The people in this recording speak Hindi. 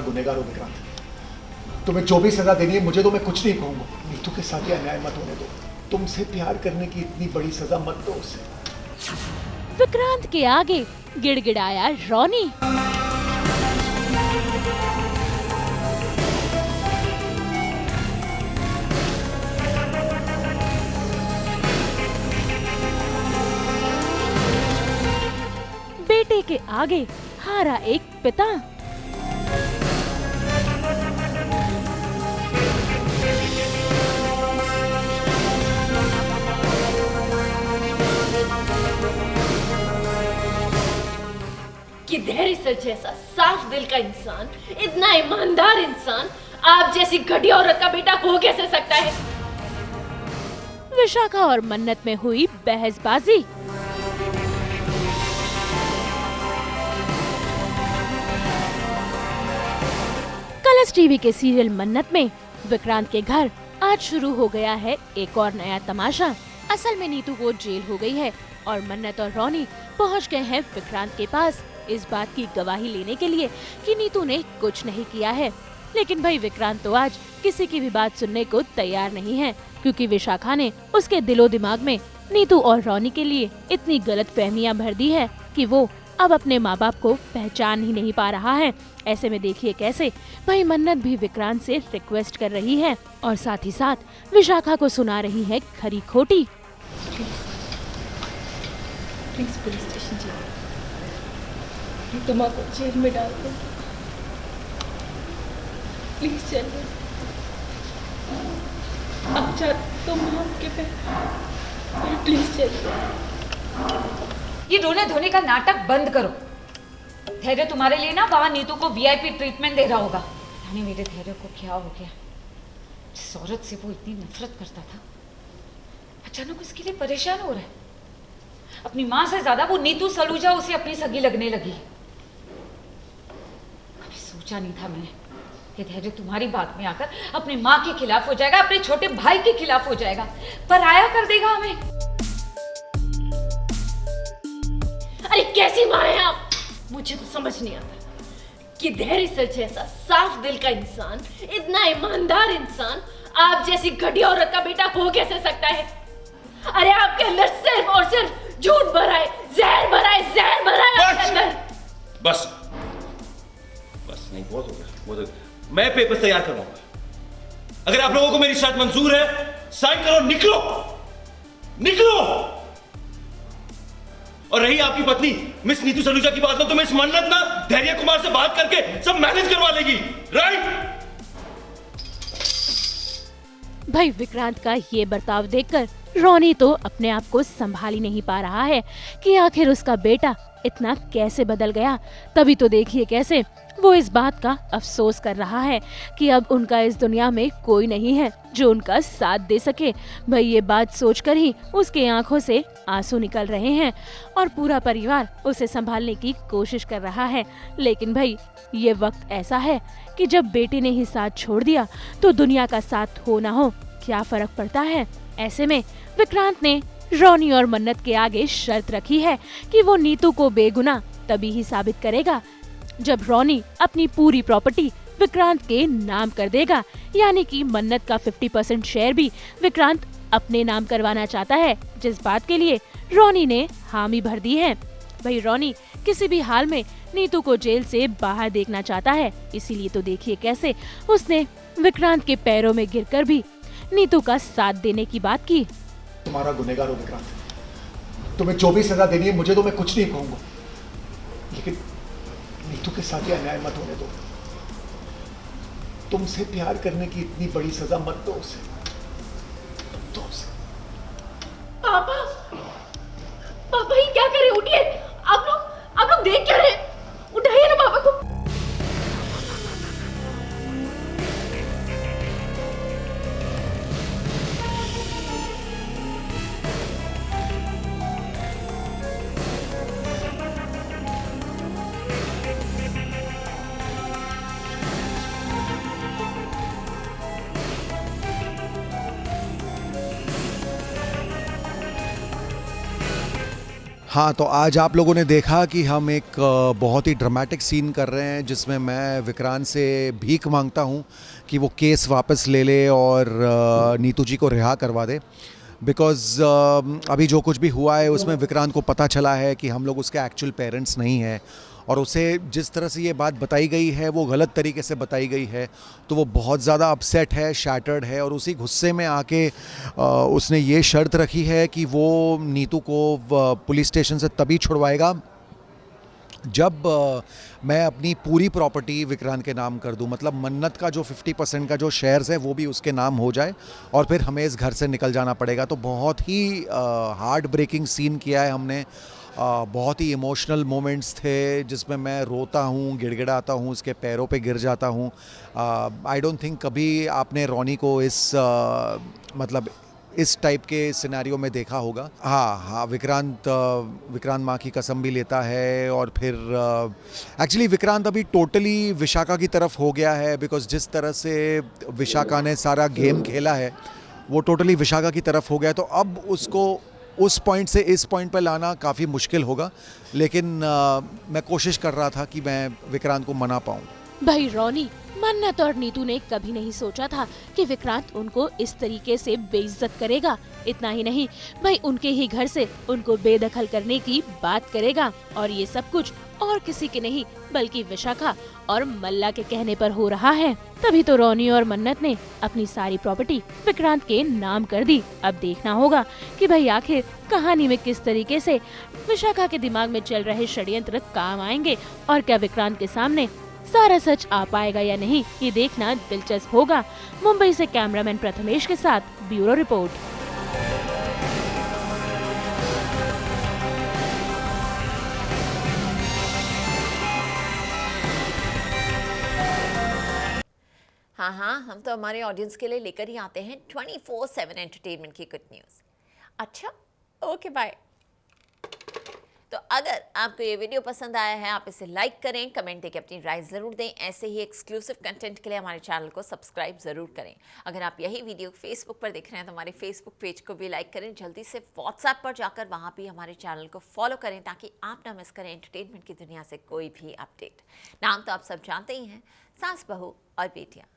गुनहगार हो विक्रांत। तुम्हें जो भी सजा देनी है मुझे, तो मैं कुछ नहीं कहूंगा। नीतू के साथ ये अन्याय मत होने दो। तुमसे प्यार करने की इतनी बड़ी सजा मत दो उसे। विक्रांत के आगे गिड़गिड़ाया रोनी। बेटे के आगे हारा एक पिता। कि धैर्य सर जैसा साफ दिल का इंसान, इतना ईमानदार इंसान, आप जैसी घटिया औरत का बेटा हो कैसे सकता है? विशाखा और मन्नत में हुई बहसबाजी। कलर्स टीवी के सीरियल मन्नत में विक्रांत के घर आज शुरू हो गया है एक और नया तमाशा। असल में नीतू को जेल हो गई है और मन्नत और रोनी पहुंच गए हैं विक्रांत के पास इस बात की गवाही लेने के लिए कि नीतू ने कुछ नहीं किया है। लेकिन भाई विक्रांत तो आज किसी की भी बात सुनने को तैयार नहीं है, क्योंकि विशाखा ने उसके दिलो दिमाग में नीतू और रोनी के लिए इतनी गलत फहमियाँ भर दी है कि वो अब अपने माँ बाप को पहचान ही नहीं पा रहा है। ऐसे में देखिए कैसे भाई मन्नत भी विक्रांत से रिक्वेस्ट कर रही है और साथ ही साथ विशाखा को सुना रही है खरी खोटी। प्लीज पुलिस स्टेशन जाइए, तुम आपको जेल में डाल दो। प्लीज चलिए, आप चाहते तो मैं आपके पे, प्लीज चलिए। ये रोने धोने का नाटक बंद करो। धैर्य तुम्हारे लिए ना वहां नीतू को वीआईपी ट्रीटमेंट दे रहा होगा। पता नहीं मेरे धैर्य को क्या हो गया। जिस औरत से वो इतनी नफरत करता था, अचानक उसके लिए परेशान हो रहा है। अपनी माँ से ज्यादा वो नीतू सलूजा उसे अपनी सगी लगने लगी। कभी सोचा नहीं था मैंने कि धैर्य तुम्हारी बात में आकर अपनी माँ के खिलाफ हो जाएगा, अपने छोटे भाई के खिलाफ हो जाएगा, पराया कर देगा हमें। अरे कैसी माँ है आप? मुझे तो समझ नहीं आता कि धैर्य सर जैसा साफ दिल का इंसान, इतना ईमानदार इंसान, आप जैसी घटिया औरत का बेटा हो कैसे सकता है? अरे आपके अंदर सिर्फ और सिर्फ झूठ भरा है, जहर भरा है, जहर भरा है आपके अंदर। बस बस नहीं, बहुत हो गया, बहुत हो गया। मैं पेपर तैयार करवाऊंगा। अगर आप लोगों को मेरी शर्त मंजूर है, साइन करो, निकलो निकलो। और रही आपकी पत्नी मिस नीतू सलूजा की बात, तो मिस मन्नत ना धैर्य कुमार से बात करके सब मैनेज करवा लेगी, राइट? भाई विक्रांत का ये बर्ताव देखकर रोनी तो अपने आप को संभाल ही नहीं पा रहा है कि आखिर उसका बेटा इतना कैसे बदल गया। तभी तो देखिए कैसे वो इस बात का अफसोस कर रहा है कि अब उनका इस दुनिया में कोई नहीं है जो उनका साथ दे सके। भाई ये बात सोचकर ही उसके आंखों से आंसू निकल रहे हैं और पूरा परिवार उसे संभालने की कोशिश कर रहा है। लेकिन भाई ये वक्त ऐसा है कि जब बेटे ने ही साथ छोड़ दिया तो दुनिया का साथ हो ना हो क्या फर्क पड़ता है। ऐसे में विक्रांत ने रोनी और मन्नत के आगे शर्त रखी है कि वो नीतू को बेगुनाह तभी ही साबित करेगा जब रोनी अपनी पूरी प्रॉपर्टी विक्रांत के नाम कर देगा। यानी कि मन्नत का 50% शेयर भी विक्रांत अपने नाम करवाना चाहता है, जिस बात के लिए रोनी ने हामी भर दी है। भाई रोनी किसी भी हाल में नीतू को जेल से बाहर देखना चाहता है, इसीलिए तो देखिए कैसे उसने विक्रांत के पैरों में गिरकर भी नीतू का साथ देने की बात की। तुम्हारा गुनहगार हो विक्रांत। तुम्हें जो भी सजा देनी है मुझे, तो मैं कुछ नहीं कहूंगा। लेकिन नीतू के साथ ये अन्याय मत होने दो। तुमसे प्यार करने की इतनी बड़ी सजा मत दो उसे। तुम तो उसे। पापा, पापा ये क्या कर रहे? उठिए, आप लोग देख क्या रहे? उठाइए ना पापा को। हाँ, तो आज आप लोगों ने देखा कि हम एक बहुत ही ड्रामेटिक सीन कर रहे हैं जिसमें मैं विक्रांत से भीख मांगता हूँ कि वो केस वापस ले ले और नीतू जी को रिहा करवा दे। बिकॉज़ अभी जो कुछ भी हुआ है उसमें विक्रांत को पता चला है कि हम लोग उसके एक्चुअल पेरेंट्स नहीं हैं, और उसे जिस तरह से ये बात बताई गई है वो गलत तरीके से बताई गई है, तो वो बहुत ज़्यादा अपसेट है, शैटर्ड है, और उसी गुस्से में आके उसने ये शर्त रखी है कि वो नीतू को पुलिस स्टेशन से तभी छुड़वाएगा जब मैं अपनी पूरी प्रॉपर्टी विक्रांत के नाम कर दूं। मतलब मन्नत का जो 50% का जो शेयर्स है वो भी उसके नाम हो जाए, और फिर हमें इस घर से निकल जाना पड़ेगा। तो बहुत ही हार्ट ब्रेकिंग सीन किया है हमने। बहुत ही इमोशनल मोमेंट्स थे जिसमें मैं रोता हूँ, गिड़गिड़ाता हूँ, उसके पैरों पे गिर जाता हूँ। आई डोंट थिंक कभी आपने रॉनी को मतलब इस टाइप के सिनेरियो में देखा होगा। हाँ, विक्रांत माँ की कसम भी लेता है, और फिर एक्चुअली विक्रांत अभी टोटली विशाखा की तरफ हो गया है, बिकॉज जिस तरह से विशाखा ने सारा गेम खेला है वो टोटली विशाखा की तरफ हो गया है। तो अब उसको उस पॉइंट से इस पॉइंट पर लाना काफ़ी मुश्किल होगा, लेकिन मैं कोशिश कर रहा था कि मैं विक्रांत को मना पाऊँ। भाई रॉनी, मन्नत और नीतू ने कभी नहीं सोचा था कि विक्रांत उनको इस तरीके से बेइज्जत करेगा। इतना ही नहीं, भाई उनके ही घर से उनको बेदखल करने की बात करेगा, और ये सब कुछ और किसी के नहीं बल्कि विशाखा और मल्ला के कहने पर हो रहा है। तभी तो रॉनी और मन्नत ने अपनी सारी प्रॉपर्टी विक्रांत के नाम कर दी। अब देखना होगा कि भाई आखिर कहानी में किस तरीके से विशाखा के दिमाग में चल रहे षड्यंत्र काम आएंगे, और क्या विक्रांत के सामने सारा सच आ पाएगा या नहीं, ये देखना दिलचस्प होगा। मुंबई से कैमरामैन प्रथमेश के साथ ब्यूरो रिपोर्ट। हाँ, हम तो हमारे ऑडियंस के लिए लेकर ही आते हैं 24/7 एंटरटेनमेंट की गुड न्यूज़। अच्छा, ओके बाय। तो अगर आपको ये वीडियो पसंद आया है, आप इसे लाइक करें, कमेंट देके अपनी राय ज़रूर दें। ऐसे ही एक्सक्लूसिव कंटेंट के लिए हमारे चैनल को सब्सक्राइब ज़रूर करें। अगर आप यही वीडियो फेसबुक पर देख रहे हैं तो हमारे फेसबुक पेज को भी लाइक करें। जल्दी से व्हाट्सएप पर जाकर वहाँ भी हमारे चैनल को फॉलो करें ताकि आप ना मिस करें एंटरटेनमेंट की दुनिया से कोई भी अपडेट। नाम तो आप सब जानते ही हैं, सास, बहू और बेटियाँ।